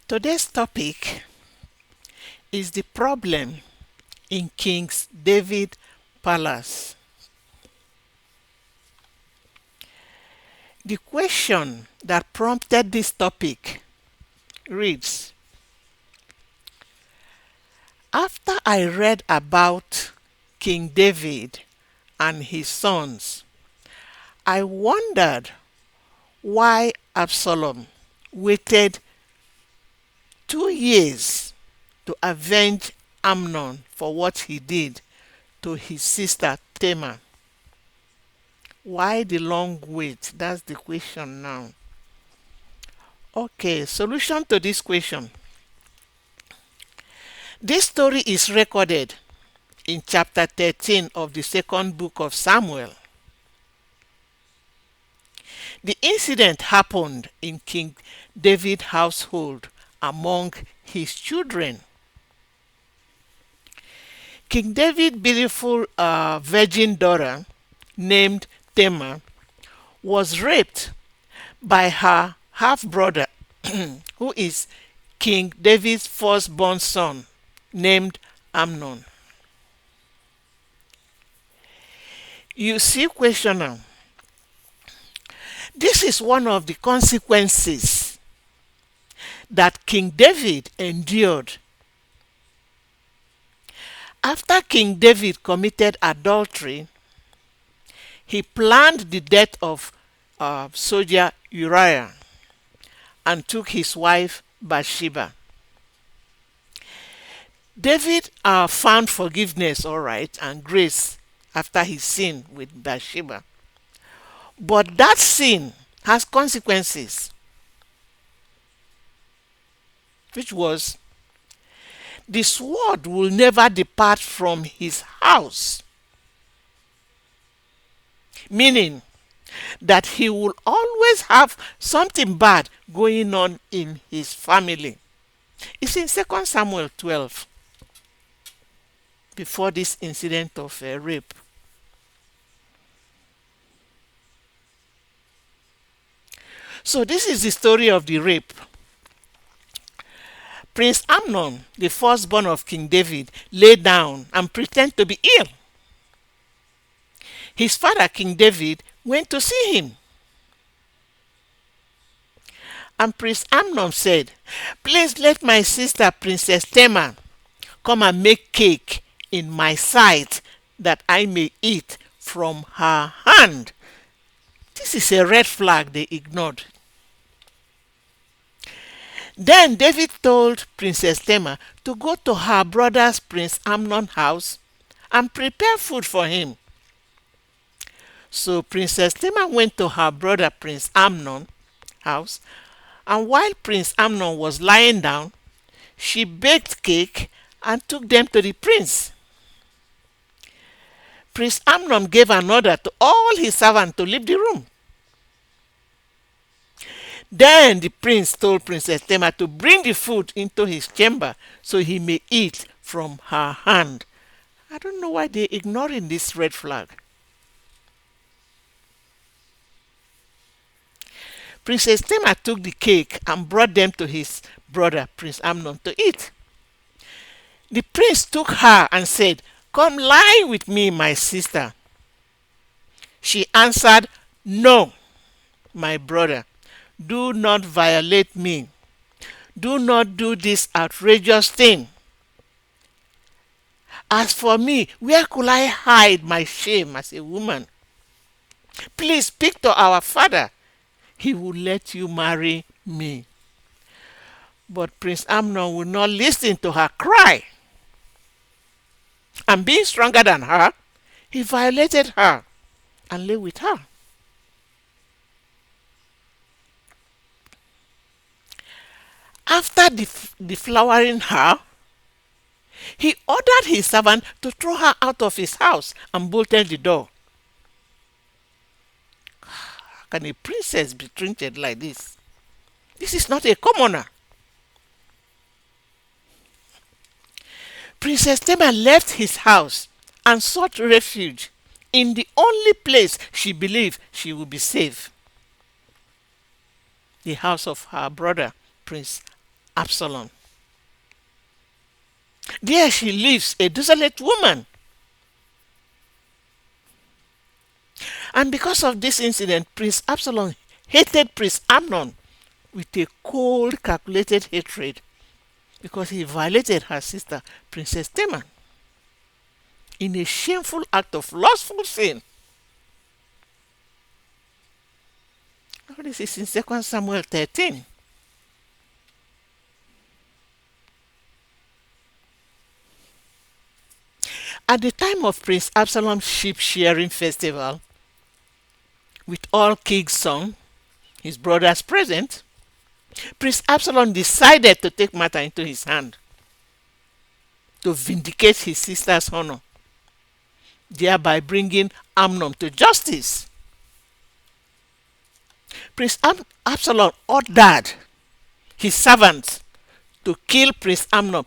Today's topic is the problem in King David Palace. The question that prompted this topic reads: After I read about King David and his sons, I wondered why Absalom waited 2 years to avenge Amnon for what he did to his sister Tamar. Why the long wait? That's the question now. Okay, solution to this question. This story is recorded in chapter 13 of the second book of Samuel. The incident happened in King David's household among his children. King David's beautiful virgin daughter named Tamar was raped by her half-brother who is King David's firstborn son named Amnon. You see, questioner, this is one of the consequences that King David endured. After King David committed adultery, he planned the death of soldier Uriah and took his wife Bathsheba. David found forgiveness, all right, and grace after his sin with Bathsheba. But that sin has consequences, which was the sword will never depart from his house, meaning that he will always have something bad going on in his family. It's in 2 Samuel 12, before this incident of rape. So this is the story of the rape. Prince Amnon, the firstborn of King David, lay down and pretended to be ill. His father, King David, went to see him. And Prince Amnon said, "Please let my sister, Princess Tamar, come and make cake in my sight that I may eat from her hand." This is a red flag they ignored. Then David told Princess Tamar to go to her brother's Prince Amnon's house and prepare food for him. So Princess Tamar went to her brother Prince Amnon's house, and while Prince Amnon was lying down, she baked cake and took them to the prince. Prince Amnon gave an order to all his servants to leave the room. Then the prince told Princess Tamar to bring the food into his chamber so he may eat from her hand. I don't know why they're ignoring this red flag. Princess Tamar took the cake and brought them to his brother Prince Amnon to eat. The prince took her and said, "Come lie with me, my sister." She answered, "No, my brother. Do not violate me. Do not do this outrageous thing. As for me, where could I hide my shame as a woman? Please speak to our father. He will let you marry me." But Prince Amnon would not listen to her cry. And being stronger than her, he violated her and lay with her. After deflowering her, he ordered his servant to throw her out of his house and bolted the door. How can a princess be treated like this? This is not a commoner. Princess Tamar left his house and sought refuge in the only place she believed she would be safe, the house of her brother, Prince Absalom. There she lives, a desolate woman. And because of this incident, Prince Absalom hated Prince Amnon with a cold, calculated hatred because he violated her sister, Princess Tamar, in a shameful act of lustful sin. Now this is in 2 Samuel 13. At the time of Prince Absalom's sheep shearing festival, with all king's sons, his brothers present, Prince Absalom decided to take matter into his hand to vindicate his sister's honor, thereby bringing Amnon to justice. Prince Absalom ordered his servants to kill Prince Amnon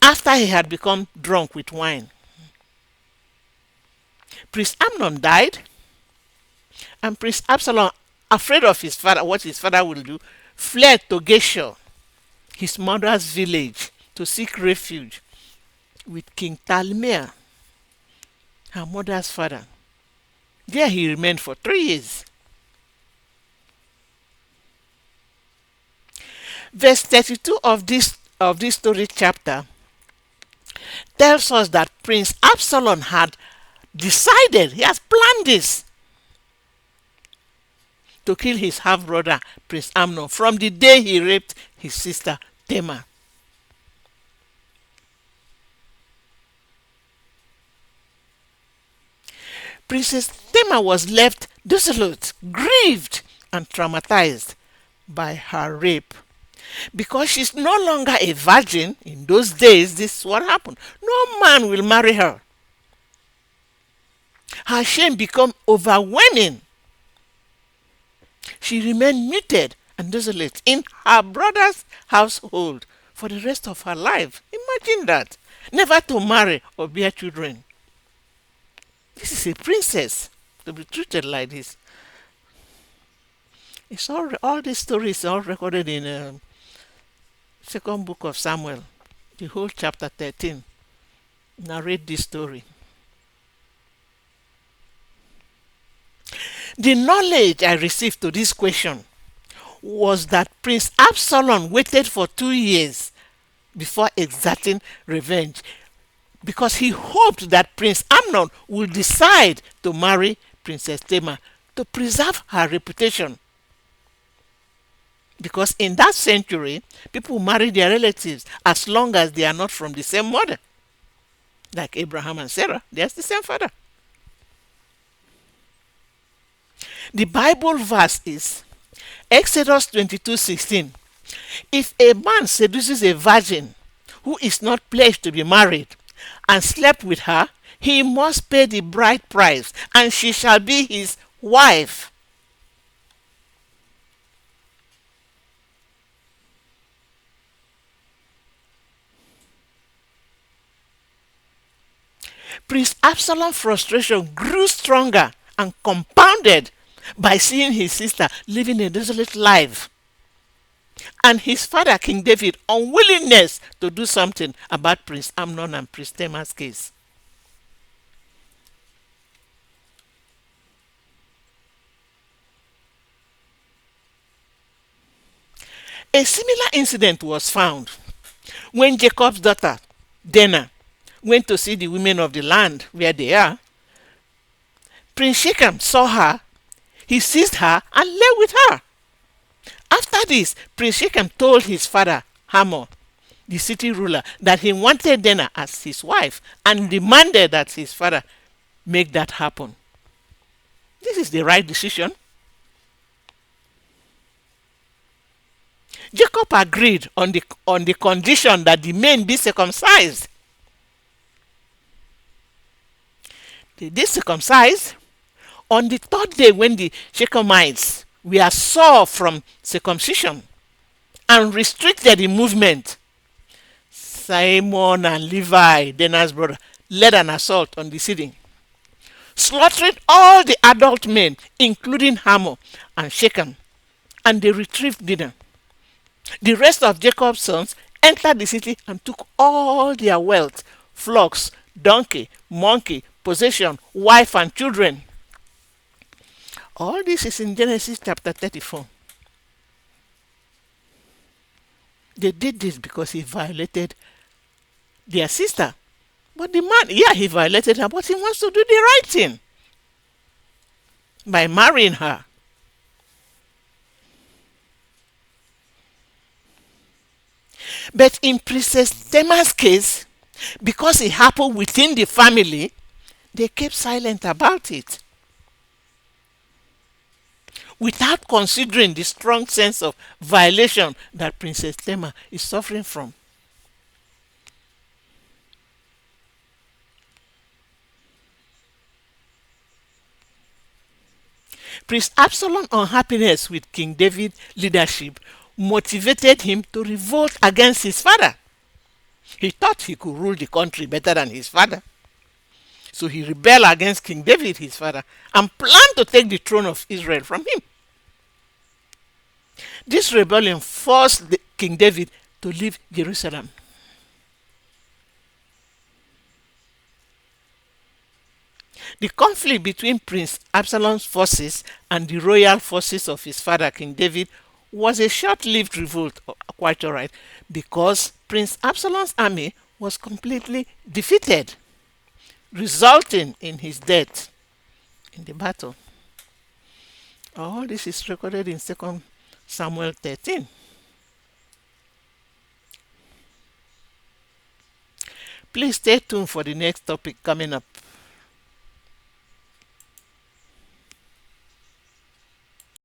after he had become drunk with wine. Prince Amnon died, and Prince Absalom, afraid of his father, what his father will do, fled to Geshur, his mother's village, to seek refuge with King Talmai, her mother's father. There he remained for 3 years. Verse 32 of this story chapter tells us that Prince Absalom had decided, he has planned this, to kill his half-brother Prince Amnon from the day he raped his sister Tamar. Princess Tamar was left desolate, grieved, and traumatized by her rape. Because she's no longer a virgin, in those days, this is what happened. No man will marry her. Her shame became overwhelming. She remained muted and desolate in her brother's household for the rest of her life. Imagine that. Never to marry or bear children. This is a princess to be treated like this. It's all these stories are all recorded in second book of Samuel. The whole chapter 13 narrate this story. The knowledge I received to this question was that Prince Absalom waited for 2 years before exacting revenge, because he hoped that Prince Amnon would decide to marry Princess Tamar to preserve her reputation. Because in that century, people marry their relatives as long as they are not from the same mother. Like Abraham and Sarah, they're the same father. The Bible verse is Exodus 22:16. If a man seduces a virgin who is not pledged to be married and slept with her, he must pay the bride price, and she shall be his wife. Prince Absalom's frustration grew stronger and compounded by seeing his sister living a desolate life, and his father, King David's unwillingness to do something about Prince Amnon and Prince Tamar's case. A similar incident was found when Jacob's daughter, Dinah, went to see the women of the land where they are. Prince Shechem saw her, he seized her and lay with her. After this, Prince Shechem told his father, Hamor, the city ruler, that he wanted Dinah as his wife and demanded that his father make that happen. This is the right decision. Jacob agreed on the condition that the men be circumcised. They did circumcise. On the 3rd day, when the Shechemites were sore from circumcision and restricted the movement, Simon and Levi, Dinah's brother, led an assault on the city, slaughtering all the adult men, including Hamor and Shechem, and they retrieved Dinah. The rest of Jacob's sons entered the city and took all their wealth, flocks, donkey, monkey, possession, wife, and children. All this is in Genesis chapter 34. They did this because he violated their sister. But the man, yeah, he violated her, but he wants to do the right thing by marrying her. But in Princess Tamar's case, because it happened within the family, they kept silent about it without considering the strong sense of violation that Princess Tamar is suffering from. Prince Absalom's unhappiness with King David's leadership motivated him to revolt against his father. He thought he could rule the country better than his father. So he rebelled against King David, his father, and planned to take the throne of Israel from him. This rebellion forced King David to leave Jerusalem. The conflict between Prince Absalom's forces and the royal forces of his father, King David, was a short-lived revolt, quite alright, because Prince Absalom's army was completely defeated, resulting in his death in the battle. All this is recorded in 2 Samuel 13. Please stay tuned for the next topic coming up.